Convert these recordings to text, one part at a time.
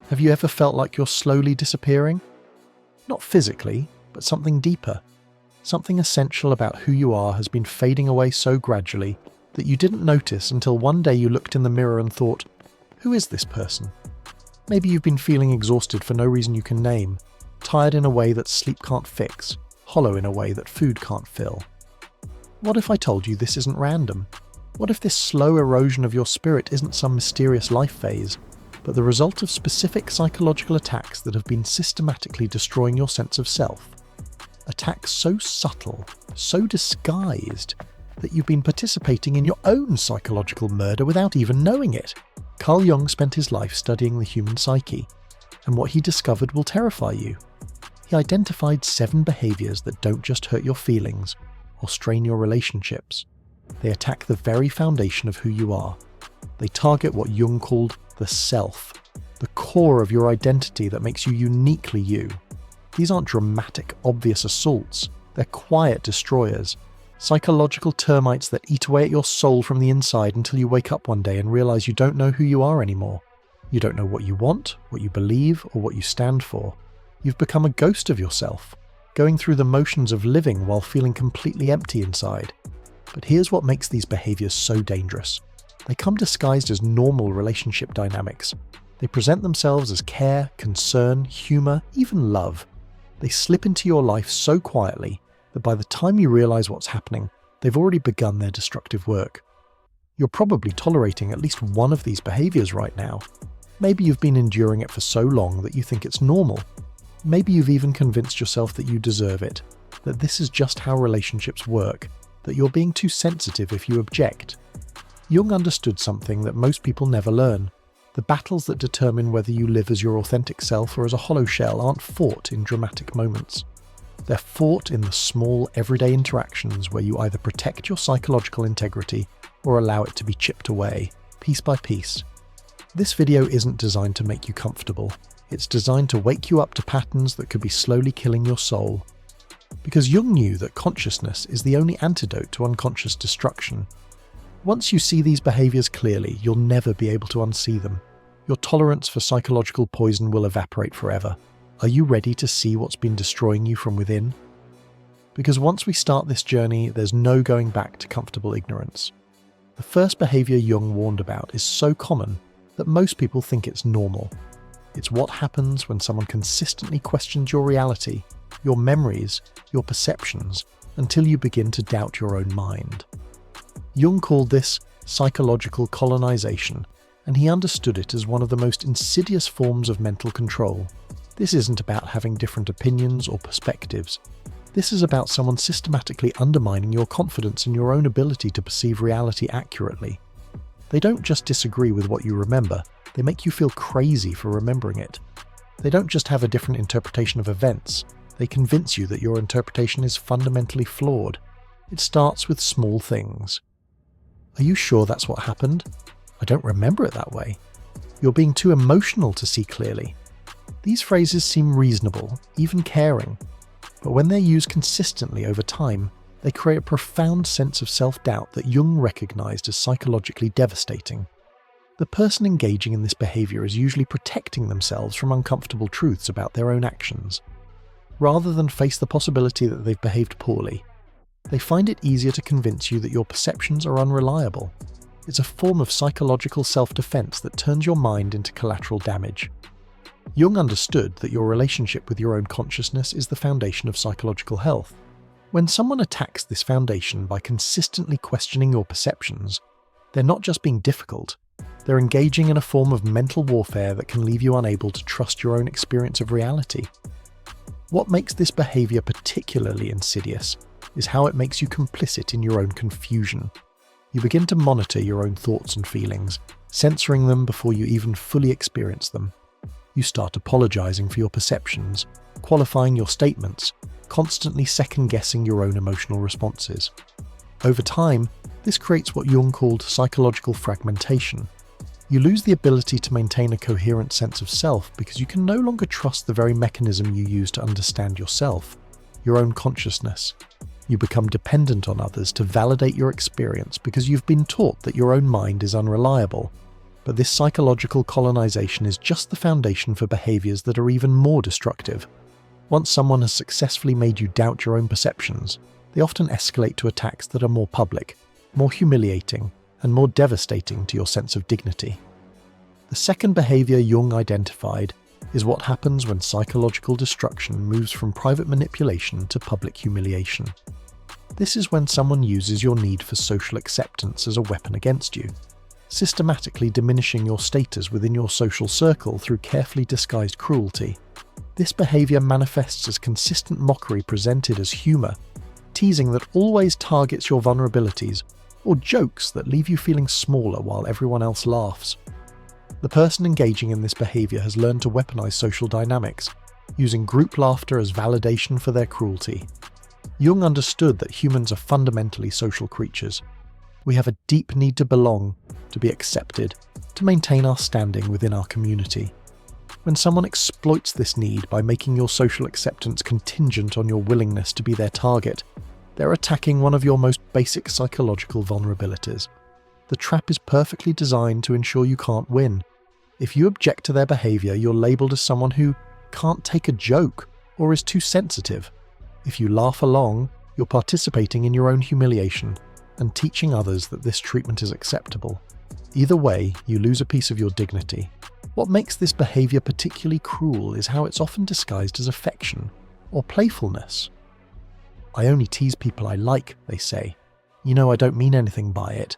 Have you ever felt like you're slowly disappearing? Not physically, but something deeper. Something essential about who you are has been fading away so gradually that you didn't notice until one day you looked in the mirror and thought, who is this person? Maybe you've been feeling exhausted for no reason you can name, tired in a way that sleep can't fix, hollow in a way that food can't fill. What if I told you this isn't random? What if this slow erosion of your spirit isn't some mysterious life phase, but the result of specific psychological attacks that have been systematically destroying your sense of self? Attacks so subtle, so disguised, that you've been participating in your own psychological murder without even knowing it. Carl Jung spent his life studying the human psyche, and what he discovered will terrify you. He identified 7 behaviours that don't just hurt your feelings or strain your relationships. They attack the very foundation of who you are. They target what Jung called the self, the core of your identity that makes you uniquely you. These aren't dramatic, obvious assaults. They're quiet destroyers. Psychological termites that eat away at your soul from the inside until you wake up one day and realize you don't know who you are anymore. You don't know what you want, what you believe, or what you stand for. You've become a ghost of yourself, going through the motions of living while feeling completely empty inside. But here's what makes these behaviors so dangerous. They come disguised as normal relationship dynamics. They present themselves as care, concern, humor, even love. They slip into your life so quietly that by the time you realize what's happening, they've already begun their destructive work. You're probably tolerating at least one of these behaviors right now. Maybe you've been enduring it for so long that you think it's normal. Maybe you've even convinced yourself that you deserve it, that this is just how relationships work, that you're being too sensitive if you object. Jung understood something that most people never learn. The battles that determine whether you live as your authentic self or as a hollow shell aren't fought in dramatic moments. They're fought in the small, everyday interactions where you either protect your psychological integrity or allow it to be chipped away, piece by piece. This video isn't designed to make you comfortable. It's designed to wake you up to patterns that could be slowly killing your soul. Because Jung knew that consciousness is the only antidote to unconscious destruction. Once you see these behaviors clearly, you'll never be able to unsee them. Your tolerance for psychological poison will evaporate forever. Are you ready to see what's been destroying you from within? Because once we start this journey, there's no going back to comfortable ignorance. The first behavior Jung warned about is so common that most people think it's normal. It's what happens when someone consistently questions your reality, your memories, your perceptions, until you begin to doubt your own mind. Jung called this psychological colonization, and he understood it as one of the most insidious forms of mental control. This isn't about having different opinions or perspectives. This is about someone systematically undermining your confidence in your own ability to perceive reality accurately. They don't just disagree with what you remember, they make you feel crazy for remembering it. They don't just have a different interpretation of events, they convince you that your interpretation is fundamentally flawed. It starts with small things. Are you sure that's what happened? I don't remember it that way. You're being too emotional to see clearly. These phrases seem reasonable, even caring, but when they're used consistently over time, they create a profound sense of self-doubt that Jung recognized as psychologically devastating. The person engaging in this behavior is usually protecting themselves from uncomfortable truths about their own actions. Rather than face the possibility that they've behaved poorly, they find it easier to convince you that your perceptions are unreliable. It's a form of psychological self-defense that turns your mind into collateral damage. Jung understood that your relationship with your own consciousness is the foundation of psychological health. When someone attacks this foundation by consistently questioning your perceptions, they're not just being difficult, they're engaging in a form of mental warfare that can leave you unable to trust your own experience of reality. What makes this behavior particularly insidious is how it makes you complicit in your own confusion. You begin to monitor your own thoughts and feelings, censoring them before you even fully experience them. You start apologizing for your perceptions, qualifying your statements, constantly second-guessing your own emotional responses. Over time, this creates what Jung called psychological fragmentation. You lose the ability to maintain a coherent sense of self because you can no longer trust the very mechanism you use to understand yourself, your own consciousness. You become dependent on others to validate your experience because you've been taught that your own mind is unreliable. But this psychological colonization is just the foundation for behaviors that are even more destructive. Once someone has successfully made you doubt your own perceptions, they often escalate to attacks that are more public, more humiliating, and more devastating to your sense of dignity. The second behavior Jung identified is what happens when psychological destruction moves from private manipulation to public humiliation. This is when someone uses your need for social acceptance as a weapon against you, systematically diminishing your status within your social circle through carefully disguised cruelty. This behavior manifests as consistent mockery presented as humor, teasing that always targets your vulnerabilities, or jokes that leave you feeling smaller while everyone else laughs. The person engaging in this behavior has learned to weaponize social dynamics, using group laughter as validation for their cruelty. Jung understood that humans are fundamentally social creatures. We have a deep need to belong, to be accepted, to maintain our standing within our community. When someone exploits this need by making your social acceptance contingent on your willingness to be their target, they're attacking one of your most basic psychological vulnerabilities. The trap is perfectly designed to ensure you can't win. If you object to their behavior, you're labeled as someone who can't take a joke or is too sensitive. If you laugh along, you're participating in your own humiliation and teaching others that this treatment is acceptable. Either way, you lose a piece of your dignity. What makes this behavior particularly cruel is how it's often disguised as affection or playfulness. "I only tease people I like," they say. "You know, I don't mean anything by it."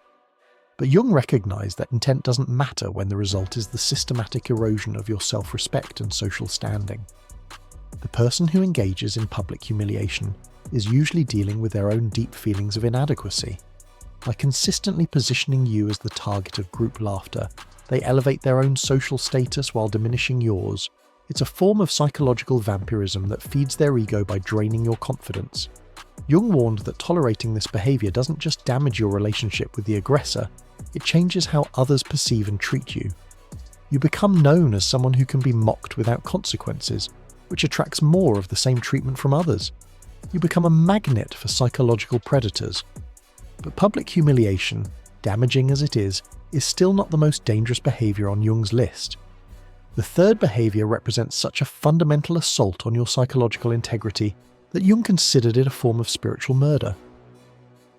But Jung recognized that intent doesn't matter when the result is the systematic erosion of your self-respect and social standing. The person who engages in public humiliation is usually dealing with their own deep feelings of inadequacy. By consistently positioning you as the target of group laughter, they elevate their own social status while diminishing yours. It's a form of psychological vampirism that feeds their ego by draining your confidence. Jung warned that tolerating this behavior doesn't just damage your relationship with the aggressor, it changes how others perceive and treat you. You become known as someone who can be mocked without consequences, which attracts more of the same treatment from others. You become a magnet for psychological predators. But public humiliation, damaging as it is still not the most dangerous behavior on Jung's list. The third behavior represents such a fundamental assault on your psychological integrity that Jung considered it a form of spiritual murder.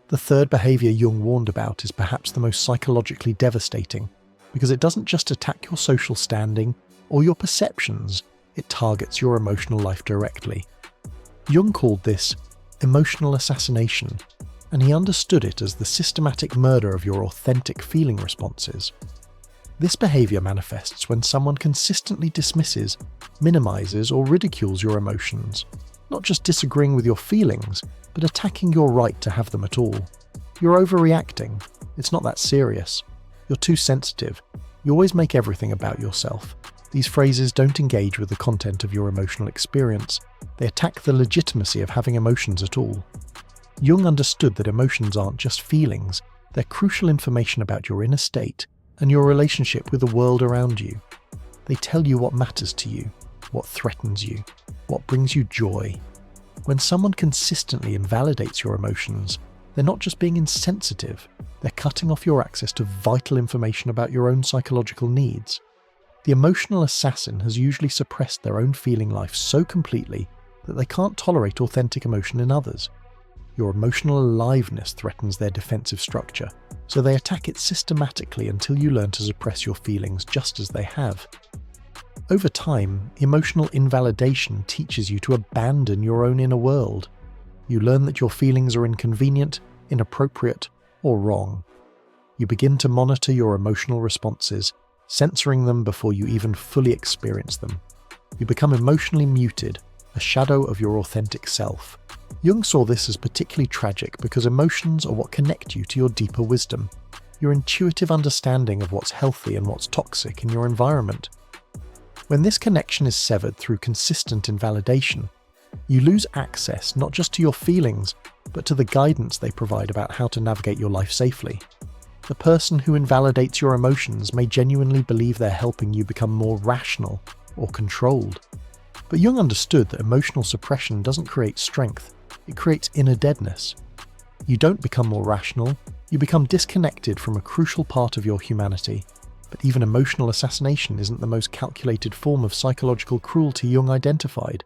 The third behavior Jung warned about is perhaps the most psychologically devastating, because it doesn't just attack your social standing or your perceptions, it targets your emotional life directly. Jung called this emotional assassination, and he understood it as the systematic murder of your authentic feeling responses. This behavior manifests when someone consistently dismisses, minimizes, or ridicules your emotions, not just disagreeing with your feelings, but attacking your right to have them at all. You're overreacting. It's not that serious. You're too sensitive. You always make everything about yourself. These phrases don't engage with the content of your emotional experience. They attack the legitimacy of having emotions at all. Jung understood that emotions aren't just feelings, they're crucial information about your inner state and your relationship with the world around you. They tell you what matters to you, what threatens you, what brings you joy. When someone consistently invalidates your emotions, they're not just being insensitive, they're cutting off your access to vital information about your own psychological needs. The emotional assassin has usually suppressed their own feeling life so completely that they can't tolerate authentic emotion in others. Your emotional aliveness threatens their defensive structure, so they attack it systematically until you learn to suppress your feelings just as they have. Over time, emotional invalidation teaches you to abandon your own inner world. You learn that your feelings are inconvenient, inappropriate, or wrong. You begin to monitor your emotional responses, censoring them before you even fully experience them. You become emotionally muted, a shadow of your authentic self. Jung saw this as particularly tragic because emotions are what connect you to your deeper wisdom, your intuitive understanding of what's healthy and what's toxic in your environment. When this connection is severed through consistent invalidation, you lose access not just to your feelings, but to the guidance they provide about how to navigate your life safely. The person who invalidates your emotions may genuinely believe they're helping you become more rational or controlled. But Jung understood that emotional suppression doesn't create strength, it creates inner deadness. You don't become more rational, you become disconnected from a crucial part of your humanity. But even emotional assassination isn't the most calculated form of psychological cruelty Jung identified.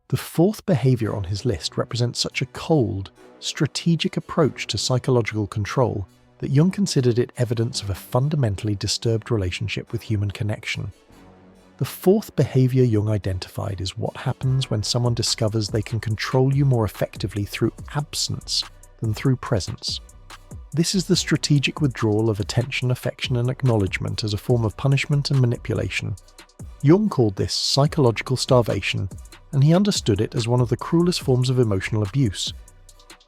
The fourth behaviour on his list represents such a cold, strategic approach to psychological control that Jung considered it evidence of a fundamentally disturbed relationship with human connection. The fourth behaviour Jung identified is what happens when someone discovers they can control you more effectively through absence than through presence. This is the strategic withdrawal of attention, affection, and acknowledgement as a form of punishment and manipulation. Jung called this psychological starvation, and he understood it as one of the cruelest forms of emotional abuse.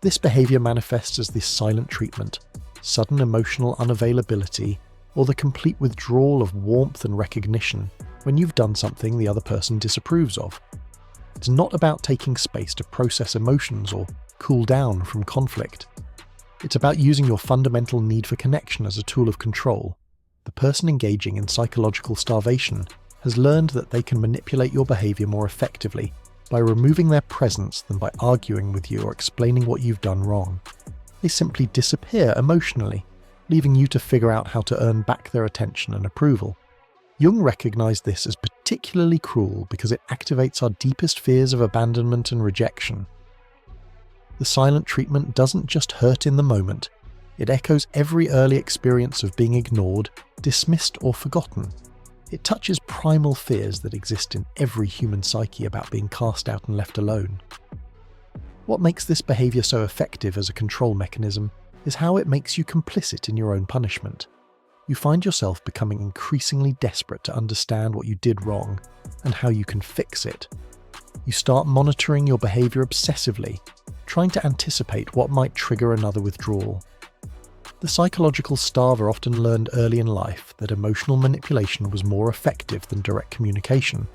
This behaviour manifests as this silent treatment, sudden emotional unavailability, or the complete withdrawal of warmth and recognition when you've done something the other person disapproves of. It's not about taking space to process emotions or cool down from conflict. It's about using your fundamental need for connection as a tool of control. The person engaging in psychological starvation has learned that they can manipulate your behaviour more effectively by removing their presence than by arguing with you or explaining what you've done wrong. They simply disappear emotionally, leaving you to figure out how to earn back their attention and approval. Jung recognised this as particularly cruel because it activates our deepest fears of abandonment and rejection. The silent treatment doesn't just hurt in the moment, it echoes every early experience of being ignored, dismissed, or forgotten. It touches primal fears that exist in every human psyche about being cast out and left alone. What makes this behaviour so effective as a control mechanism is how it makes you complicit in your own punishment. You find yourself becoming increasingly desperate to understand what you did wrong and how you can fix it. You start monitoring your behaviour obsessively, trying to anticipate what might trigger another withdrawal. The psychological starver often learned early in life that emotional manipulation was more effective than direct communication.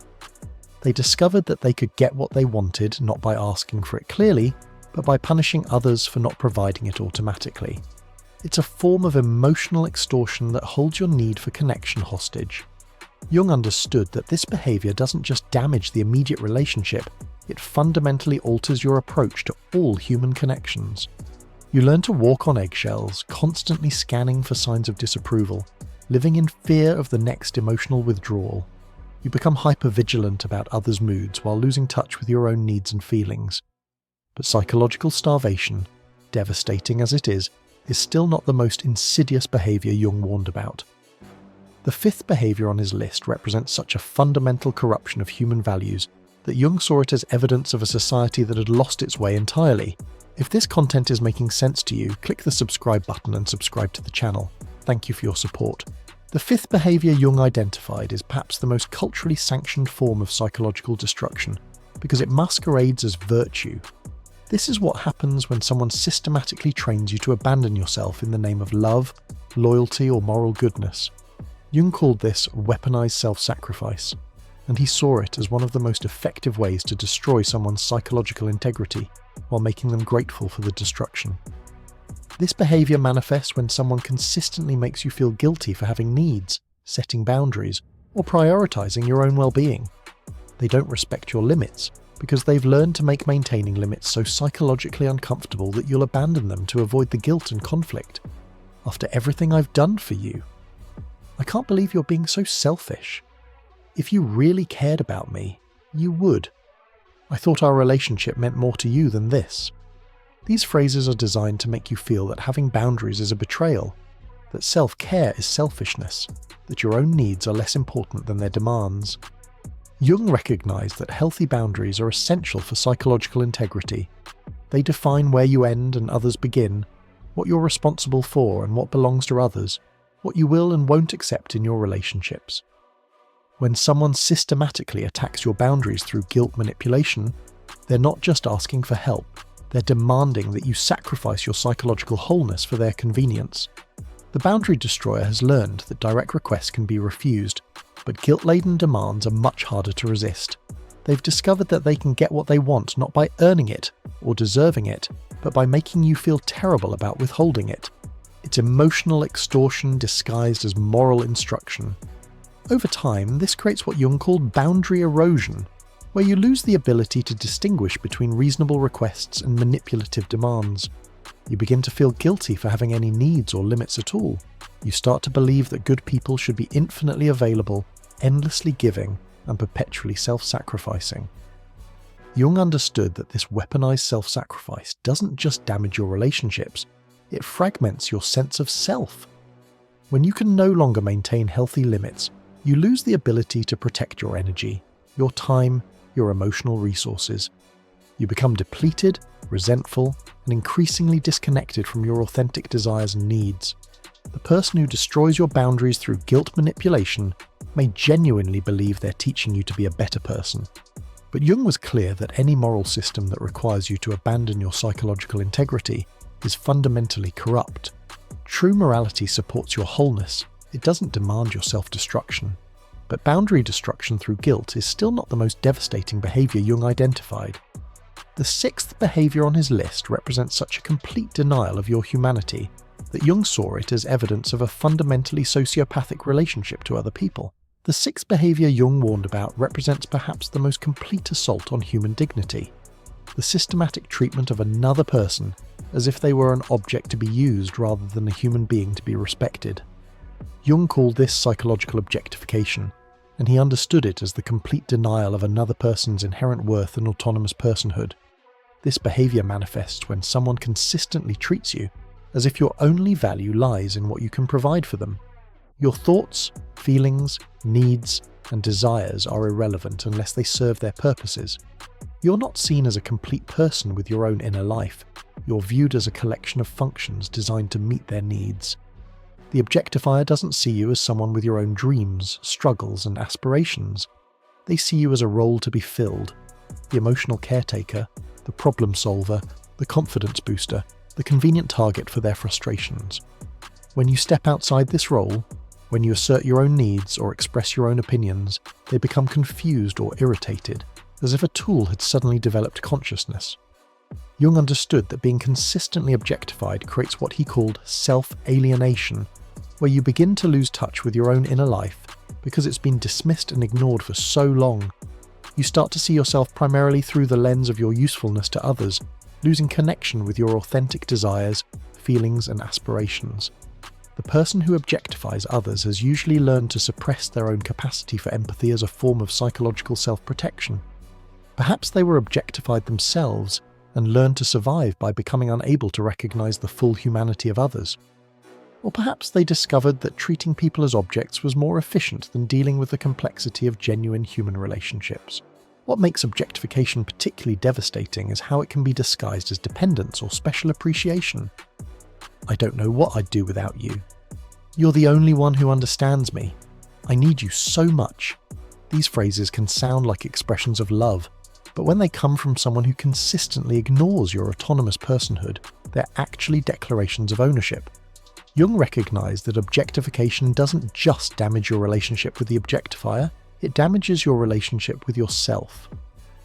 They discovered that they could get what they wanted not by asking for it clearly, but by punishing others for not providing it automatically. It's a form of emotional extortion that holds your need for connection hostage. Jung understood that this behaviour doesn't just damage the immediate relationship, it fundamentally alters your approach to all human connections. You learn to walk on eggshells, constantly scanning for signs of disapproval, living in fear of the next emotional withdrawal. You become hyper-vigilant about others' moods while losing touch with your own needs and feelings. But psychological starvation, devastating as it is still not the most insidious behaviour Jung warned about. The fifth behaviour on his list represents such a fundamental corruption of human values that Jung saw it as evidence of a society that had lost its way entirely. If this content is making sense to you, click the subscribe button and subscribe to the channel. Thank you for your support. The fifth behaviour Jung identified is perhaps the most culturally sanctioned form of psychological destruction, because it masquerades as virtue. This is what happens when someone systematically trains you to abandon yourself in the name of love, loyalty, or moral goodness. Jung called this weaponized self-sacrifice, and he saw it as one of the most effective ways to destroy someone's psychological integrity while making them grateful for the destruction. This behaviour manifests when someone consistently makes you feel guilty for having needs, setting boundaries, or prioritizing your own well-being. They don't respect your limits, because they've learned to make maintaining limits so psychologically uncomfortable that you'll abandon them to avoid the guilt and conflict. After everything I've done for you, I can't believe you're being so selfish. If you really cared about me, you would. I thought our relationship meant more to you than this. These phrases are designed to make you feel that having boundaries is a betrayal, that self-care is selfishness, that your own needs are less important than their demands. Jung recognized that healthy boundaries are essential for psychological integrity. They define where you end and others begin, what you're responsible for and what belongs to others, what you will and won't accept in your relationships. When someone systematically attacks your boundaries through guilt manipulation, they're not just asking for help, they're demanding that you sacrifice your psychological wholeness for their convenience. The boundary destroyer has learned that direct requests can be refused, but guilt-laden demands are much harder to resist. They've discovered that they can get what they want not by earning it or deserving it, but by making you feel terrible about withholding it. It's emotional extortion disguised as moral instruction. Over time, this creates what Jung called boundary erosion, where you lose the ability to distinguish between reasonable requests and manipulative demands. You begin to feel guilty for having any needs or limits at all. You start to believe that good people should be infinitely available, endlessly giving, and perpetually self-sacrificing. Jung understood that this weaponized self-sacrifice doesn't just damage your relationships, it fragments your sense of self. When you can no longer maintain healthy limits, you lose the ability to protect your energy, your time, your emotional resources. You become depleted, resentful, and increasingly disconnected from your authentic desires and needs. The person who destroys your boundaries through guilt manipulation may genuinely believe they're teaching you to be a better person. But Jung was clear that any moral system that requires you to abandon your psychological integrity is fundamentally corrupt. True morality supports your wholeness. It doesn't demand your self-destruction. But boundary destruction through guilt is still not the most devastating behavior Jung identified. The sixth behavior on his list represents such a complete denial of your humanity that Jung saw it as evidence of a fundamentally sociopathic relationship to other people. The sixth behavior Jung warned about represents perhaps the most complete assault on human dignity, the systematic treatment of another person as if they were an object to be used rather than a human being to be respected. Jung called this psychological objectification, and he understood it as the complete denial of another person's inherent worth and autonomous personhood. This behavior manifests when someone consistently treats you as if your only value lies in what you can provide for them. Your thoughts, feelings, needs, and desires are irrelevant unless they serve their purposes. You're not seen as a complete person with your own inner life. You're viewed as a collection of functions designed to meet their needs. The objectifier doesn't see you as someone with your own dreams, struggles, and aspirations. They see you as a role to be filled, the emotional caretaker, the problem solver, the confidence booster, the convenient target for their frustrations. When you step outside this role, when you assert your own needs or express your own opinions, they become confused or irritated, as if a tool had suddenly developed consciousness. Jung understood that being consistently objectified creates what he called self-alienation, where you begin to lose touch with your own inner life because it's been dismissed and ignored for so long. You start to see yourself primarily through the lens of your usefulness to others, losing connection with your authentic desires, feelings, and aspirations. The person who objectifies others has usually learned to suppress their own capacity for empathy as a form of psychological self-protection. Perhaps they were objectified themselves and learned to survive by becoming unable to recognize the full humanity of others. Or perhaps they discovered that treating people as objects was more efficient than dealing with the complexity of genuine human relationships. What makes objectification particularly devastating is how it can be disguised as dependence or special appreciation. I don't know what I'd do without you. You're the only one who understands me. I need you so much. These phrases can sound like expressions of love, but when they come from someone who consistently ignores your autonomous personhood, they're actually declarations of ownership. Jung recognized that objectification doesn't just damage your relationship with the objectifier, it damages your relationship with yourself.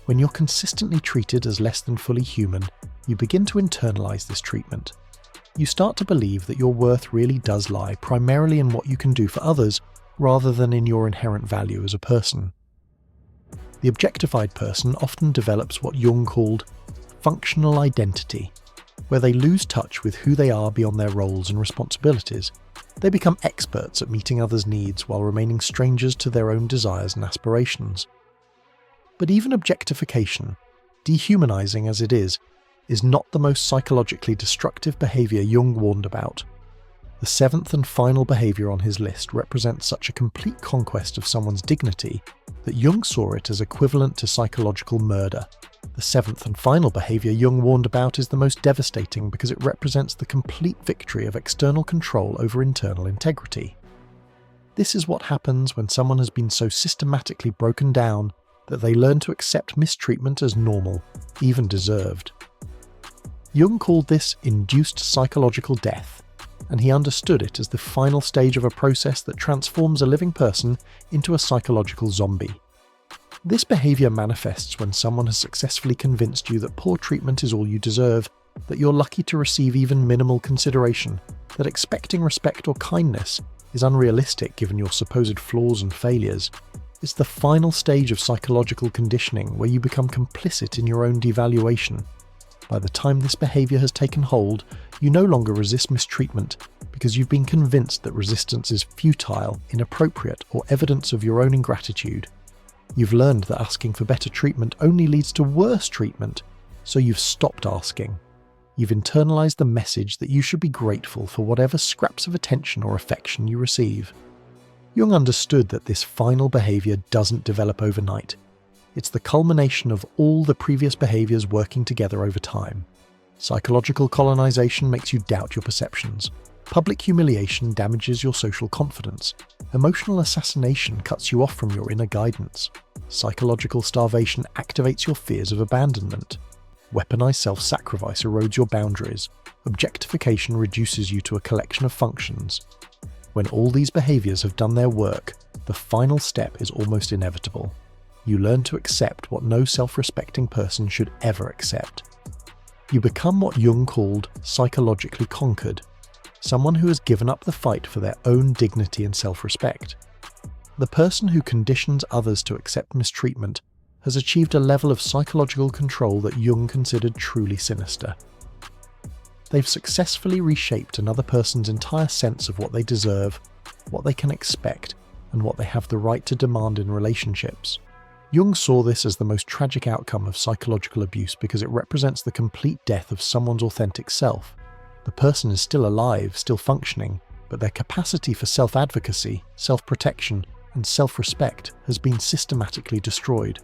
When you're consistently treated as less than fully human, you begin to internalize this treatment. You start to believe that your worth really does lie primarily in what you can do for others, rather than in your inherent value as a person. The objectified person often develops what Jung called functional identity, where they lose touch with who they are beyond their roles and responsibilities. They become experts at meeting others' needs while remaining strangers to their own desires and aspirations. But even objectification, dehumanizing as it is not the most psychologically destructive behavior Jung warned about. The seventh and final behavior on his list represents such a complete conquest of someone's dignity that Jung saw it as equivalent to psychological murder. The seventh and final behavior Jung warned about is the most devastating because it represents the complete victory of external control over internal integrity. This is what happens when someone has been so systematically broken down that they learn to accept mistreatment as normal, even deserved. Jung called this induced psychological death, and he understood it as the final stage of a process that transforms a living person into a psychological zombie. This behavior manifests when someone has successfully convinced you that poor treatment is all you deserve, that you're lucky to receive even minimal consideration, that expecting respect or kindness is unrealistic given your supposed flaws and failures. It's the final stage of psychological conditioning where you become complicit in your own devaluation. By the time this behavior has taken hold, you no longer resist mistreatment because you've been convinced that resistance is futile, inappropriate, or evidence of your own ingratitude. You've learned that asking for better treatment only leads to worse treatment, so you've stopped asking. You've internalized the message that you should be grateful for whatever scraps of attention or affection you receive. Jung understood that this final behavior doesn't develop overnight. It's the culmination of all the previous behaviors working together over time. Psychological colonization makes you doubt your perceptions. Public humiliation damages your social confidence. Emotional assassination cuts you off from your inner guidance. Psychological starvation activates your fears of abandonment. Weaponized self-sacrifice erodes your boundaries. Objectification reduces you to a collection of functions. When all these behaviors have done their work, the final step is almost inevitable. You learn to accept what no self-respecting person should ever accept. You become what Jung called psychologically conquered, someone who has given up the fight for their own dignity and self-respect. The person who conditions others to accept mistreatment has achieved a level of psychological control that Jung considered truly sinister. They've successfully reshaped another person's entire sense of what they deserve, what they can expect, and what they have the right to demand in relationships. Jung saw this as the most tragic outcome of psychological abuse because it represents the complete death of someone's authentic self. The person is still alive, still functioning, but their capacity for self-advocacy, self-protection, and self-respect has been systematically destroyed.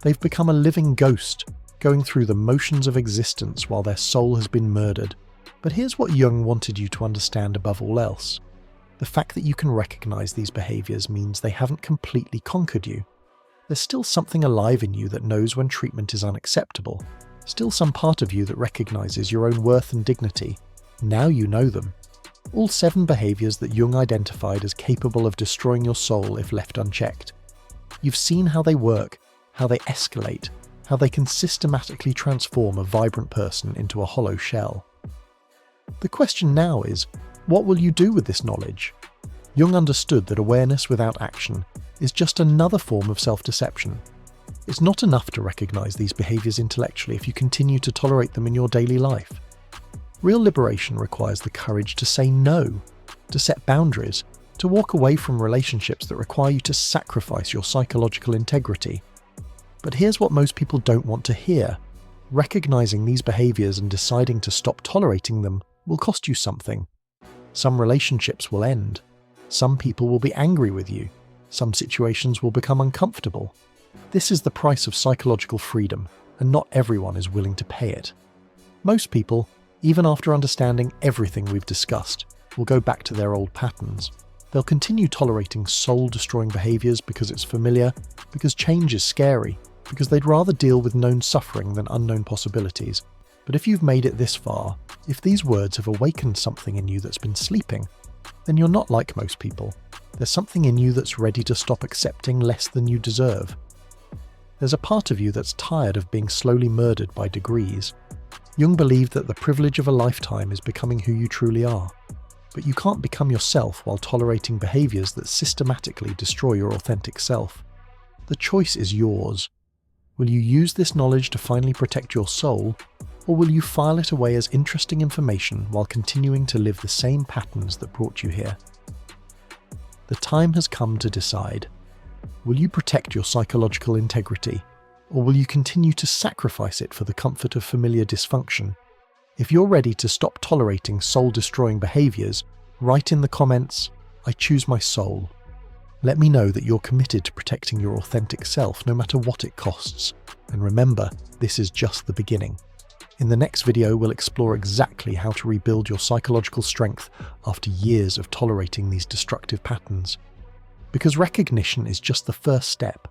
They've become a living ghost, going through the motions of existence while their soul has been murdered. But here's what Jung wanted you to understand above all else. The fact that you can recognize these behaviors means they haven't completely conquered you. There's still something alive in you that knows when treatment is unacceptable. Still some part of you that recognizes your own worth and dignity. Now you know them. All 7 behaviors that Jung identified as capable of destroying your soul if left unchecked. You've seen how they work, how they escalate, how they can systematically transform a vibrant person into a hollow shell. The question now is, what will you do with this knowledge? Jung understood that awareness without action is just another form of self-deception. It's not enough to recognize these behaviors intellectually if you continue to tolerate them in your daily life. Real liberation requires the courage to say no, to set boundaries, to walk away from relationships that require you to sacrifice your psychological integrity. But here's what most people don't want to hear. Recognizing these behaviors and deciding to stop tolerating them will cost you something. Some relationships will end. Some people will be angry with you. Some situations will become uncomfortable. This is the price of psychological freedom, and not everyone is willing to pay it. Most people, even after understanding everything we've discussed, will go back to their old patterns. They'll continue tolerating soul-destroying behaviors because it's familiar, because change is scary, because they'd rather deal with known suffering than unknown possibilities. But if you've made it this far, if these words have awakened something in you that's been sleeping, then you're not like most people. There's something in you that's ready to stop accepting less than you deserve. There's a part of you that's tired of being slowly murdered by degrees. Jung believed that the privilege of a lifetime is becoming who you truly are. But you can't become yourself while tolerating behaviors that systematically destroy your authentic self. The choice is yours. Will you use this knowledge to finally protect your soul, or will you file it away as interesting information while continuing to live the same patterns that brought you here? The time has come to decide. Will you protect your psychological integrity, or will you continue to sacrifice it for the comfort of familiar dysfunction? If you're ready to stop tolerating soul-destroying behaviors, write in the comments, "I choose my soul." Let me know that you're committed to protecting your authentic self no matter what it costs. And remember, this is just the beginning. In the next video, we'll explore exactly how to rebuild your psychological strength after years of tolerating these destructive patterns. Because recognition is just the first step.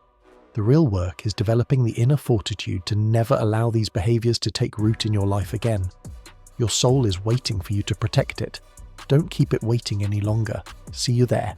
The real work is developing the inner fortitude to never allow these behaviors to take root in your life again. Your soul is waiting for you to protect it. Don't keep it waiting any longer. See you there.